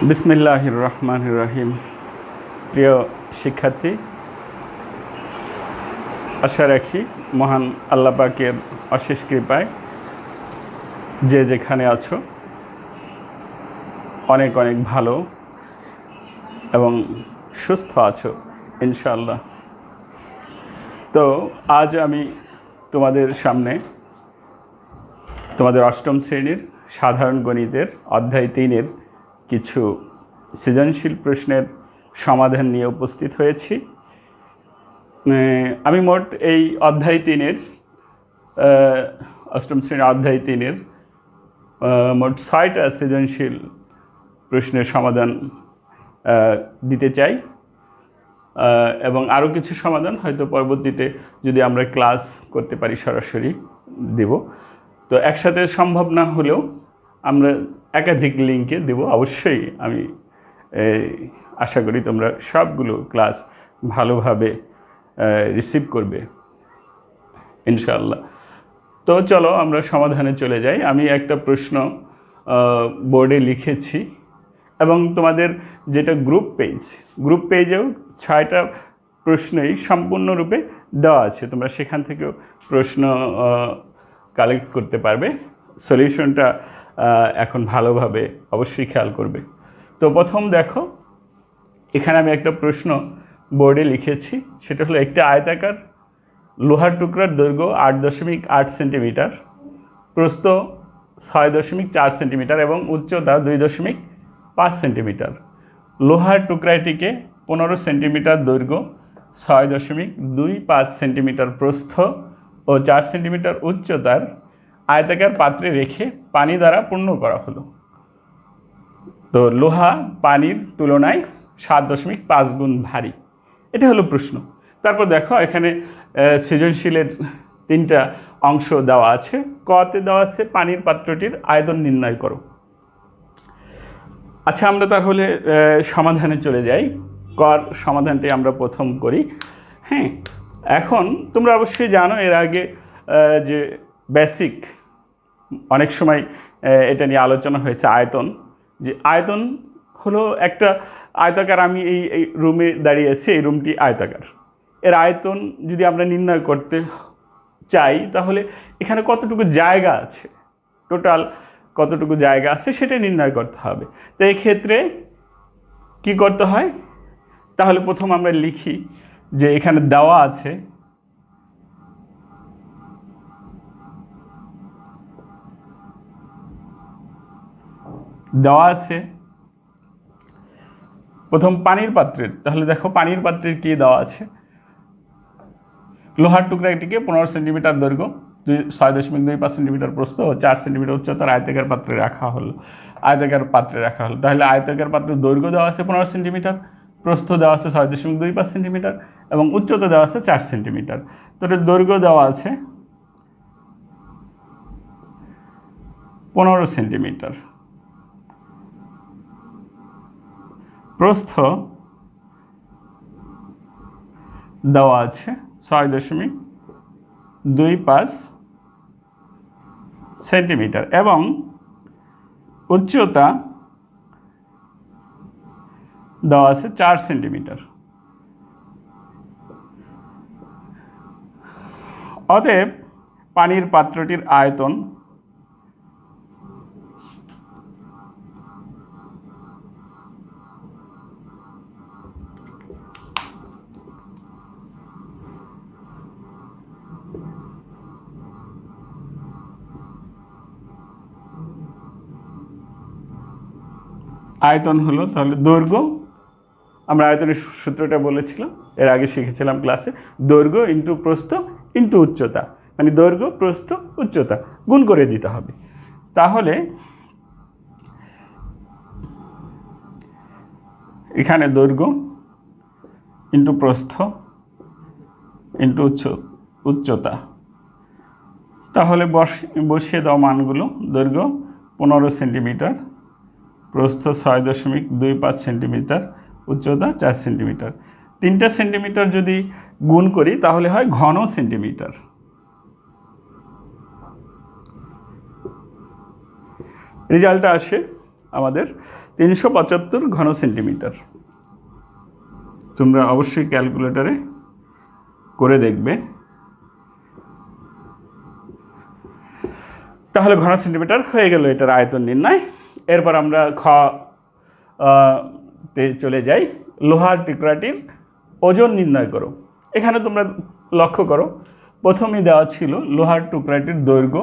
বিসমিল্লাহির রহমানির রহিম। প্রিয় শিক্ষার্থী, আশা রাখি মহান আল্লাহ পাকের অশেষ কৃপায় যে যেখানে আছো অনেক অনেক ভালো এবং সুস্থ আছো ইনশাআল্লাহ। তো আজ আমি তোমাদের সামনে তোমাদের অষ্টম শ্রেণীর সাধারণ গণিতের অধ্যায় 3-এর কিছু সৃজনশীল প্রশ্নের সমাধান নিয়ে উপস্থিত হয়েছি। আমি মোট এই অধ্যায় 3-এর অষ্টম শ্রেণীর অধ্যায় 3-এর মোট 6টা সৃজনশীল প্রশ্নের সমাধান দিতে চাই এবং আরও কিছু সমাধান হয়তো পরবর্তীতে যদি আমরা ক্লাস করতে পারি সরাসরি দেব। তো একসাথে সম্ভব না হলেও আমরা একাধিক লিঙ্কে দেব। অবশ্যই আমি আশা করি তোমরা সবগুলো ক্লাস ভালোভাবে রিসিভ করবে ইনশাআল্লাহ। তো চলো আমরা সমাধানে চলে যাই। আমি একটা প্রশ্ন বোর্ডে লিখেছি এবং তোমাদের যেটা গ্রুপ পেজেও 6টা প্রশ্নই সম্পূর্ণরূপে দেওয়া আছে। তোমরা সেখান থেকেও প্রশ্ন কালেক্ট করতে পারবে। সলিউশনটা এখন ভালোভাবে অবশ্যই খেয়াল করবে। তো প্রথম দেখো, এখানে আমি একটা প্রশ্ন বোর্ডে লিখেছি। সেটা হলো একটি আয়তাকার লোহার টুকরার দৈর্ঘ্য 8.8 সেন্টিমিটার, প্রস্থ 6.4 সেন্টিমিটার এবং উচ্চতা 2.5 সেন্টিমিটার। লোহার টুকরাটিকে 15 সেন্টিমিটার দৈর্ঘ্য, 6.25 সেন্টিমিটার প্রস্থ ও 4 সেন্টিমিটার উচ্চতার আয়তাকার পাত্রে রেখে পানি দ্বারা পূর্ণ করা হলো। তো লোহা পানির তুলনায় 7.5 গুণ ভারী। এটা হলো প্রশ্ন। তারপর দেখো এখানে সৃজনশীলের 3টা অংশ দেওয়া আছে। কতে দেওয়া আছে পানির পাত্রটির আয়তন নির্ণয় করো। আচ্ছা, আমরা তাহলে সমাধানে চলে যাই। কর সমাধানটি আমরা প্রথম করি। হ্যাঁ, এখন তোমরা অবশ্যই জানো এর আগে যে বেসিক অনেক সময় এটা নিয়ে আলোচনা হয়েছে আয়তন। যে আয়তন হলো একটা আয়তাকার, আমি এই রুমে দাঁড়িয়ে আছি, এই রুমটি আয়তাকার। এর আয়তন যদি আমরা নির্ণয় করতে চাই তাহলে এখানে কতটুকু জায়গা আছে, টোটাল কতটুকু জায়গা আছে সেটা নির্ণয় করতে হবে। তো এই ক্ষেত্রে কি করতে হয়, তাহলে প্রথম আমরা লিখি যে এখানে দেওয়া আছে প্রথম পানির পাত্রের। তাহলে দেখো পানির পাত্রের কি দেওয়া আছে, লোহার টুকরাটিকে 15 সেন্টিমিটার দৈর্ঘ্য, 6.25 সেন্টিমিটার প্রস্থ ও 4 সেন্টিমিটার উচ্চতার আয়তাকার পাত্রে রাখা হলো। তাহলে আয়তাকার পাত্রের দৈর্ঘ্য দেওয়া আছে 15 সেন্টিমিটার, প্রস্থ দেওয়া আছে 6.25 সেন্টিমিটার এবং উচ্চতা দেওয়া আছে 4 সেন্টিমিটার। তাহলে দৈর্ঘ্য দেওয়া আছে 15 সেন্টিমিটার, প্রস্থ দেওয়া আছে 6.25 সেন্টিমিটার এবং উচ্চতা দেওয়া আছে 4 সেন্টিমিটার। অতএব পানির পাত্রটির আয়তন হলো, তাহলে দৈর্ঘ্য, আমরা আয়তনের সূত্রটা বলেছিলাম এর আগে শিখেছিলাম ক্লাসে, দৈর্ঘ্য ইন্টু প্রস্থ ইন্টু উচ্চতা, মানে দৈর্ঘ্য প্রস্থ উচ্চতা গুণ করে দিতে হবে। তাহলে এখানে দৈর্ঘ্য ইন্টু প্রস্থ ইন্টু উচ্চতা, তাহলে বসিয়ে দেওয়া মানগুলো, দৈর্ঘ্য 15 সেন্টিমিটার, প্রস্থ 6.25 সেন্টিমিটার, উচ্চতা 4 সেন্টিমিটার। 3টা সেন্টিমিটার যদি গুণ করি তাহলে হয় ঘন সেন্টিমিটার। রেজাল্টটা আসে আমাদের 375 ঘন সেন্টিমিটার। তোমরা অবশ্যই ক্যালকুলেটরে করে দেখবে। তাহলে ঘন সেন্টিমিটার হয়ে গেল এটার আয়তন নির্ণয়। এরপর আমরা তে চলে যাই। লোহার টুকরাটির ওজন নির্ণয় করো। এখানে তোমরা লক্ষ্য করো, প্রথমেই দেওয়া ছিল লোহার টুকরাটির দৈর্ঘ্য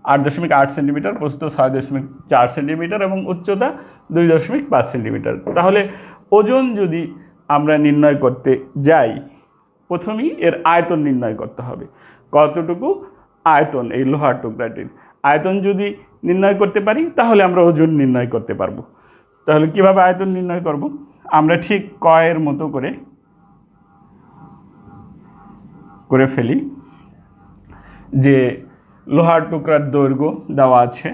8.8 সেন্টিমিটার, প্রস্থ 6.4 সেন্টিমিটার এবং উচ্চতা 2.5 সেন্টিমিটার। তাহলে ওজন যদি আমরা নির্ণয় করতে যাই, প্রথমেই এর আয়তন নির্ণয় করতে হবে। কতটুকু আয়তন এই লোহার টুকরাটির আয়তন যদি নির্ণয় করতে পারি, তাহলে আমরা ওজন নির্ণয় করতে পারবো। তাহলে কিভাবে আয়তন নির্ণয় করব? আমরা ঠিক কয়ের মতো করে ফেলি যে লোহার টুকরার দৈর্ঘ্য দেওয়া আছে,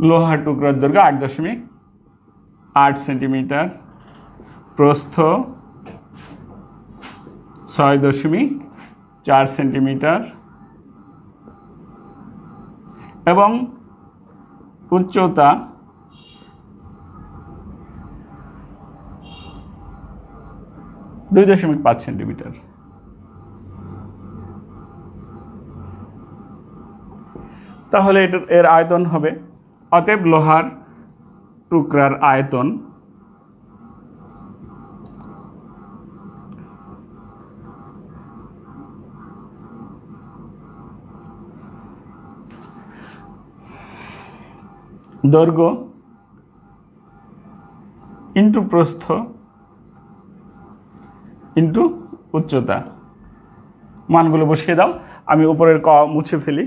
লোহার টুকরার দৈর্ঘ্য 8.8 সেন্টিমিটার, প্রস্থ 6.4 সেন্টিমিটার এবং উচ্চতা 2.5 সেন্টিমিটার। তাহলে এর আয়তন হবে, অতএব লোহার টুকরার আয়তন দৈর্ঘ্য ইন্টু প্রস্থ ইন্টু উচ্চতা। মানগুলো বসিয়ে দাও। আমি উপরের ক মুছে ফেলি।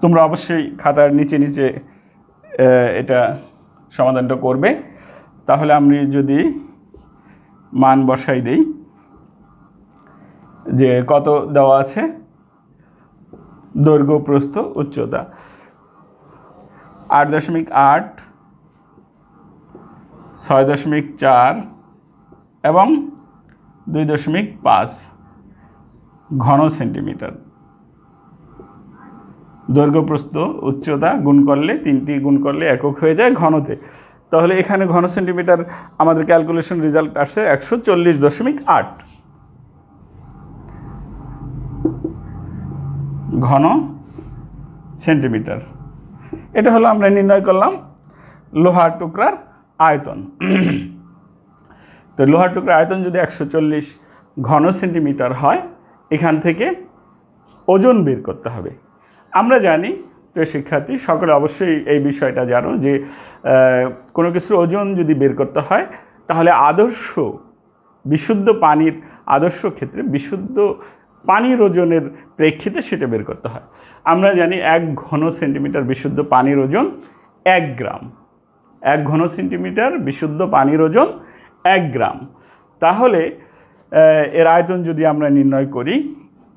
তোমরা অবশ্যই খাতার নিচে নিচে এটা সমাধানটা করবে। তাহলে আমি যদি মান বসাই দেই যে কত দেওয়া আছে, দৈর্ঘ্য, প্রস্থ, উচ্চতা 8.8, 6.4 এবং 2.5 ঘন সেন্টিমিটার। দৈর্ঘ্য, প্রস্থ, উচ্চতা গুণ করলে, তিনটি গুণ করলে একক হয়ে যায় ঘনতে। তাহলে এখানে ঘন সেন্টিমিটার আমাদের ক্যালকুলেশন রেজাল্ট আসছে 140.8 ঘন সেন্টিমিটার। এটা হলো আমরা নির্ণয় করলাম লোহার টুকরার আয়তন। তো লোহার টুকরার আয়তন যদি 140 ঘন সেন্টিমিটার হয়, এখান থেকে ওজন বের করতে হবে। আমরা জানি, প্রিয় শিক্ষার্থী সকলে অবশ্যই এই বিষয়টা জানো যে কোনো কিছুর ওজন যদি বের করতে হয়, তাহলে বিশুদ্ধ পানির আদর্শ ক্ষেত্রে বিশুদ্ধ পানির ওজনের প্রেক্ষিতে সেটা বের করতে হয়। আমরা জানি 1 ঘন সেন্টিমিটার বিশুদ্ধ পানির ওজন 1 গ্রাম। 1 ঘন সেন্টিমিটার বিশুদ্ধ পানির ওজন 1 গ্রাম। তাহলে এর আয়তন যদি আমরা নির্ণয় করি,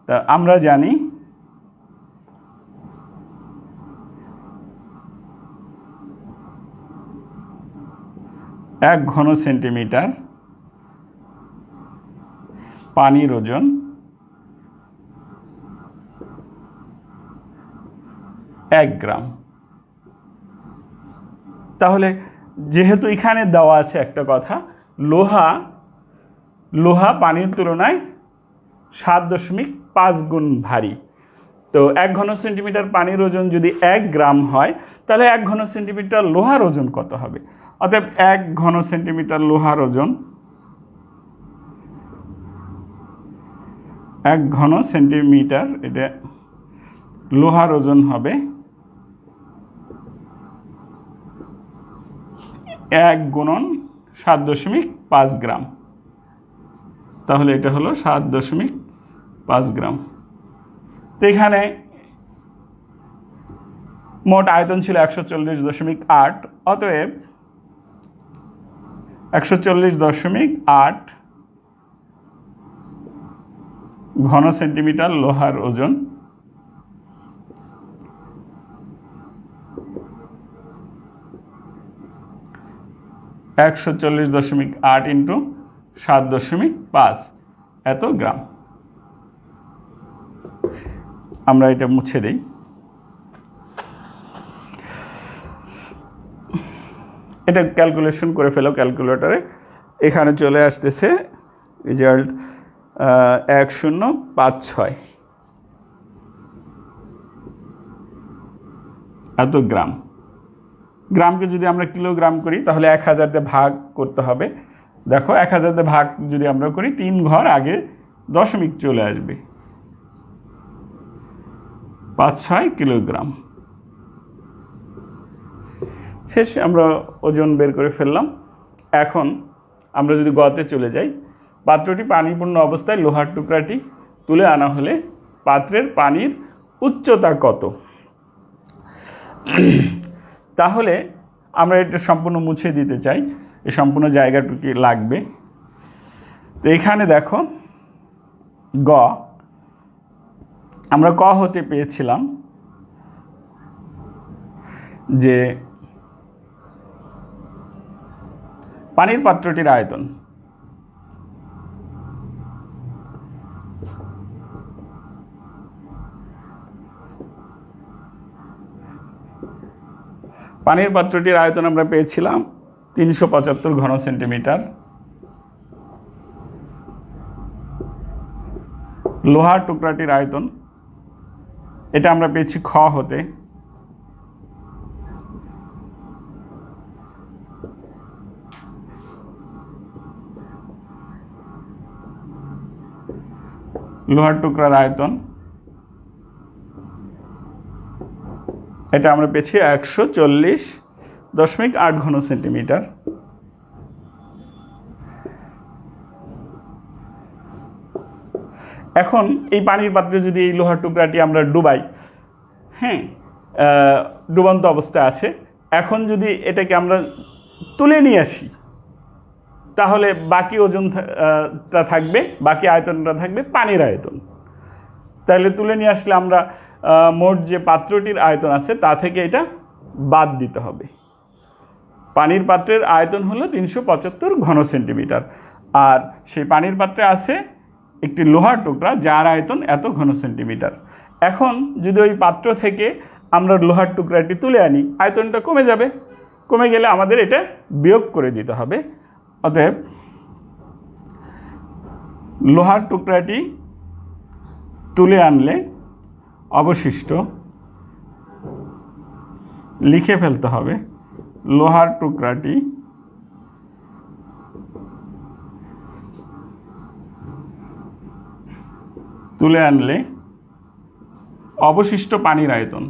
তা আমরা জানি 1 ঘন সেন্টিমিটার পানির ওজন 1 গ্রাম। তাহলে যেহেতু এখানে দেওয়া আছে একটা কথা, লোহা পানির তুলনায় 7.5 গুণ ভারী। তো 1 ঘন সেন্টিমিটার পানির ওজন যদি 1 গ্রাম হয়, তাহলে 1 ঘন সেন্টিমিটার লোহার ওজন কত হবে? অতএব 1 ঘন সেন্টিমিটার লোহার ওজন, 1 ঘন সেন্টিমিটার এটা লোহার ওজন হবে 1 গুণন 7.5 গ্রাম। তাহলে এটা হলো 7.5 গ্রাম। তো এখানে মোট আয়তন ছিল 140.8। অতএব 140.8 ঘন সেন্টিমিটার লোহার ওজন। (140.8 ইন্টু 7.5 এত গ্রাম। আমরা এটা মুছে দিই। এটা ক্যালকুলেশন করে ফেলো ক্যালকুলেটরে। এখানে চলে আসতেছে রেজাল্ট 1056 এত গ্রাম। গ্রামকে যদি আমরা কিলোগ্রাম করি তাহলে 1000 দিয়ে ভাগ করতে হবে। দেখো 1000 দিয়ে ভাগ যদি আমরা করি 3 ঘর আগে দশমিক চলে আসবে, 5-6 কিলোগ্রাম। শেষ, আমরা ওজন বের করে ফেললাম। এখন আমরা যদি গতে চলে যাই, পাত্রটি পানিপূর্ণ অবস্থায় লোহার টুকরাটি তুলে আনা হলে পাত্রের পানির উচ্চতা কত? তাহলে আমরা এটা সম্পূর্ণ মুছে দিতে চাই, এই সম্পূর্ণ জায়গাটুকু লাগবে। তো এখানে দেখো গ, আমরা ক হতে পেয়েছিলাম যে পানির পাত্রটির আয়তন, পানির পাত্রটির আয়তন আমরা পেয়েছিলাম 375 ঘন সেন্টিমিটার। লোহার টুকরাটির আয়তন এটা আমরা পেয়েছি খ হতে, লোহার টুকরার আয়তন এটা আমরা পেয়েছি 140.8 ঘন সেন্টিমিটার। এখন এই পানির পাত্রে যদি এই লোহার টুকরাটি আমরা ডুবাই, হ্যাঁ, ডুবন্ত অবস্থায় আছে, এখন যদি এটাকে আমরা তুলে নিয়ে আসি তাহলে বাকি ওজনটা থাকবে, বাকি আয়তনটা থাকবে পানির আয়তন। তাহলে তুলে নিয়ে আসলে আমরা মোট যে পাত্রটির আয়তন আছে তা থেকে এটা বাদ দিতে হবে। পানির পাত্রের আয়তন হলো 375 ঘন সেন্টিমিটার, আর সেই পানির পাত্রে আছে একটি লোহার টুকরা যার আয়তন এত ঘন সেন্টিমিটার। এখন যদি ওই পাত্র থেকে আমরা লোহার টুকরাটি তুলে আনি, আয়তনটা কমে যাবে, কমে গেলে আমাদের এটা বিয়োগ করে দিতে হবে। অতএব লোহার টুকরাটি তুলে আনলে অবশিষ্ট লিখে ফেলতে হবে, লোহার টুকরাটি তুলে আনলে অবশিষ্ট পানির আয়তন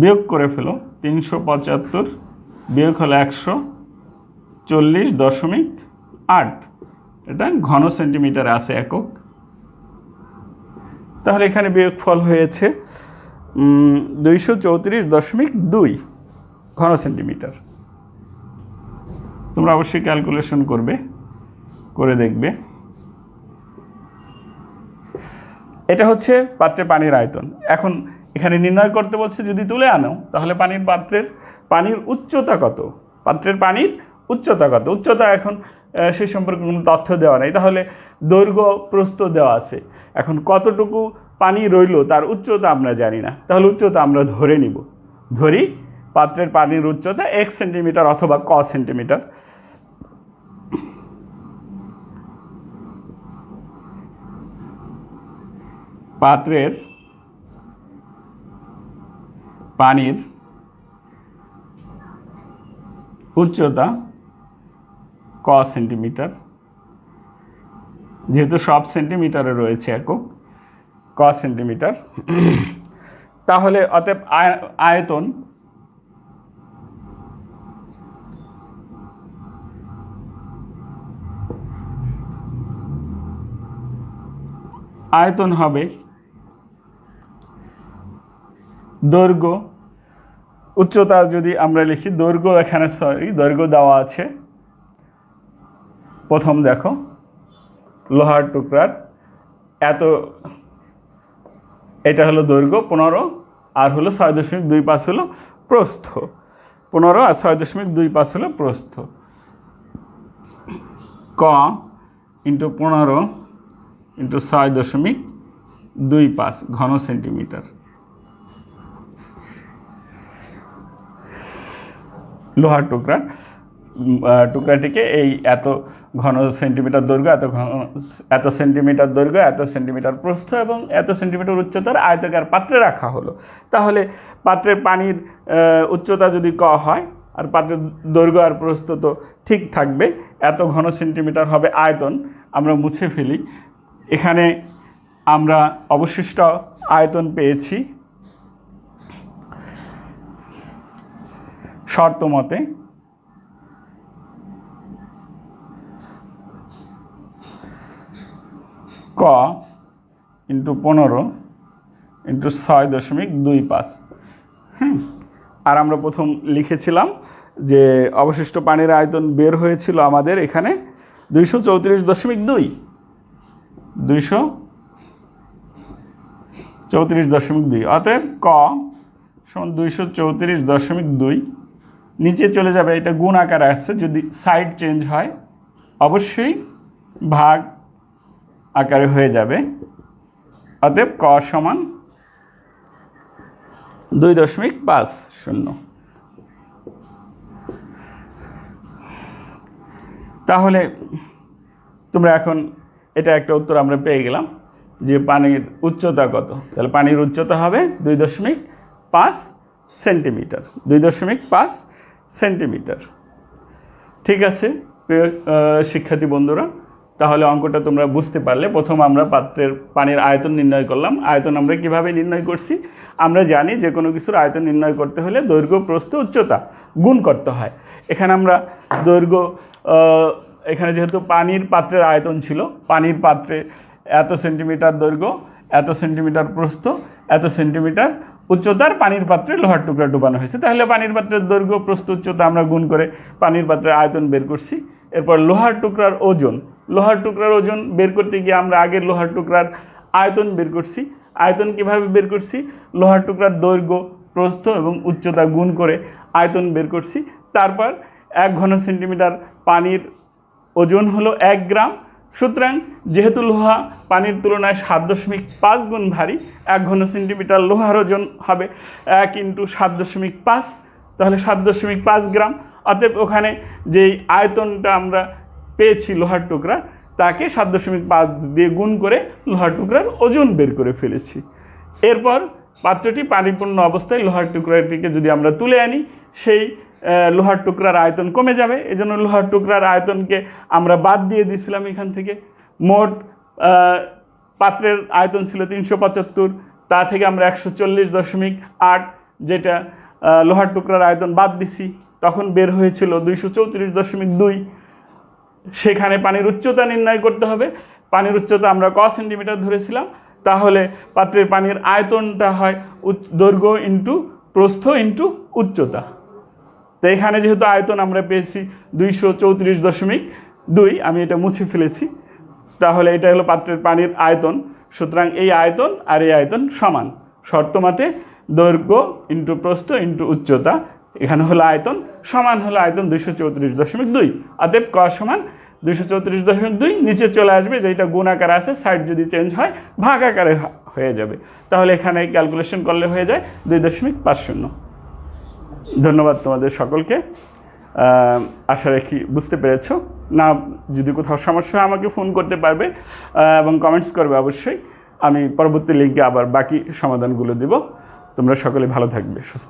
বিয়োগ করে ফেলো। 375 বিয়োগ হলো 140.8, এটা ঘন সেন্টিমিটার আছে একক। তাহলে এখানে বিয়োগফল হয়েছে 234.2 ঘন সেন্টিমিটার। তোমরা অবশ্যই ক্যালকুলেশন করবে, করে দেখবে। এটা হচ্ছে পাত্রে পানির আয়তন। এখন এখানে নির্ণয় করতে বলছে যদি তুলে আনো তাহলে পানির পাত্রের পানির উচ্চতা কত, পাত্রের পানির উচ্চতা কত। উচ্চতা এখন সে সম্পর্কে কোনো তথ্য দেওয়া নেই, তাহলে দৈর্ঘ্য প্রস্থ দেওয়া আছে। এখন কতটুকু পানি রইল তার উচ্চতা আমরা জানি না, তাহলে উচ্চতা আমরা ধরে নিব। ধরি পাত্রের পানির উচ্চতা 1 সেন্টিমিটার অথবা ক সেন্টিমিটার। পাত্রের পানির উচ্চতা ক সেন্টিমিটার, যেহেতু সব সেন্টিমিটারে রয়েছে একক, ক সেন্টিমিটার। তাহলে অতএব আয়তন আয়তন হবে দৈর্ঘ্য, উচ্চতা যদি আমরা লিখি দৈর্ঘ্য, এখানে দৈর্ঘ্য দেওয়া আছে। প্রথম দেখো লোহার টুকরার এত, এটা হলো দৈর্ঘ্য 15 আর হলো 6.25 হলো প্রস্থ। 15 আর 6.25 হলো প্রস্থ। ক ইন্টু 15 ইন্টু 6.25 ঘন সেন্টিমিটার। লোহার টুকরাটিকে এই এত ঘন সেন্টিমিটার দৈর্ঘ্য, এত সেন্টিমিটার দৈর্ঘ্য, এত সেন্টিমিটার প্রস্থ এবং এত সেন্টিমিটার উচ্চতার আয়তাকার পাত্রে রাখা হলো। তাহলে পাত্রের পানির উচ্চতা যদি ক হয় আর পাত্রের দৈর্ঘ্য আর প্রস্থ তো ঠিক থাকবে, এত ঘন সেন্টিমিটার হবে আয়তন। আমরা মুছে ফেলি। এখানে আমরা অবশিষ্ট আয়তন পেয়েছি শর্ত মতে ক ইন্টু 15 ইন্টু 6.25। আর আমরা প্রথম লিখেছিলাম যে অবশিষ্ট পানির আয়তন বের হয়েছিল আমাদের এখানে 234.2, 234.2। অতএব ক সমান 234.2, নিচে চলে যাবে, এটা গুণ আকারে আসছে, যদি সাইড চেঞ্জ হয় অবশ্যই ভাগ আকারে হয়ে যাবে। অতএব ক সমান 2.50। তাহলে তোমরা এখন এটা একটা উত্তর আমরা পেয়ে গেলাম যে পানির উচ্চতা কত। তাহলে পানির উচ্চতা হবে 2.5 সেন্টিমিটার, 2.5 সেন্টিমিটার। ঠিক আছে প্রিয় শিক্ষার্থী বন্ধুরা, তাহলে অঙ্কটা তোমরা বুঝতে পারলে। প্রথম আমরা পাত্রের পানির আয়তন নির্ণয় করলাম। আয়তন আমরা কিভাবে নির্ণয় করছি? আমরা জানি যে কোনো কিছুর আয়তন নির্ণয় করতে হলে দৈর্ঘ্য, প্রস্থ, উচ্চতা গুণ করতে হয়। এখানে আমরা দৈর্ঘ্য, এখানে যেহেতু পানির পাত্রের আয়তন ছিল, পানির পাত্রে এত সেন্টিমিটার দৈর্ঘ্য, এত সেন্টিমিটার প্রস্থ, এত সেন্টিমিটার উচ্চতার পানির পাত্রে লোহার টুকরা ডুবানো হয়েছে। তাহলে পানির পাত্রের দৈর্ঘ্য, প্রস্থ, উচ্চতা আমরা গুণ করে পানির পাত্রের আয়তন বের করছি। এরপর লোহার টুকরার ওজন, লোহার টুকরার ওজন বের করতে গিয়ে আমরা আগের লোহার টুকরার আয়তন বের করছি। আয়তন কিভাবে বের করছি? লোহার টুকরার দৈর্ঘ্য, প্রস্থ এবং উচ্চতা গুণ করে আয়তন বের করছি। তারপর 1 ঘন সেন্টিমিটার পানির ওজন হলো 1 গ্রাম। সুতরাং যেহেতু লোহা পানির তুলনায় 7.5 গুণ ভারী, 1 ঘন সেন্টিমিটার লোহার ওজন হবে 1 ইন্টু 7.5, তাহলে 7.5 গ্রাম। অতএব ওখানে যেই আয়তনটা আমরা পেয়েছি লোহার টুকরা, তাকে 7.5 দিয়ে গুণ করে লোহার টুকরার ওজন বের করে ফেলেছি। এরপর পাত্রটি পানিপূর্ণ অবস্থায় লোহার টুকরাটিকে যদি আমরা তুলে আনি, সেই লোহার টুকরার আয়তন কমে যাবে। এজন্য লোহার টুকরার আয়তনকে আমরা বাদ দিয়ে দিয়েছিলাম এখান থেকে। মোট পাত্রের আয়তন ছিল 375, তা থেকে আমরা 140.8 যেটা লোহার টুকরার আয়তন বাদ দিছি, তখন বের হয়েছিল 234.2। সেখানে পানির উচ্চতা নির্ণয় করতে হবে। পানির উচ্চতা আমরা ক সেন্টিমিটার ধরেছিলাম, তাহলে পাত্রের পানির আয়তনটা হয় দৈর্ঘ্য ইন্টু প্রস্থ ইন্টু উচ্চতা। তো এখানে যেহেতু আয়তন আমরা পেয়েছি 234.2, আমি এটা মুছে ফেলেছি। তাহলে এটা হলো পাত্রের পানির আয়তন। সুতরাং এই আয়তন আর এই আয়তন সমান। শর্ত মতে দৈর্ঘ্য ইন্টু প্রস্থ ইন্টু উচ্চতা, এখানে হলো আয়তন, সমান হলো আয়তন 234.2। অতএব ক সমান 234.2। নিচে চলে আসবে, যেটা গুণ আকারে আছে, সাইড যদি চেঞ্জ হয় ভাগ আকারে হয়ে যাবে। তাহলে এখানে ক্যালকুলেশন করলে হয়ে যায় 2.50। ধন্যবাদ তোমাদের সকলকে। আশা রাখি বুঝতে পেরেছ। না যদি কোথাও সমস্যা হয় আমাকে ফোন করতে পারবে এবং কমেন্টস করবে অবশ্যই। আমি পরবর্তী লিঙ্কে আবার বাকি সমাধানগুলো দেব। তোমরা সকলে ভালো থাকবে, সুস্থ।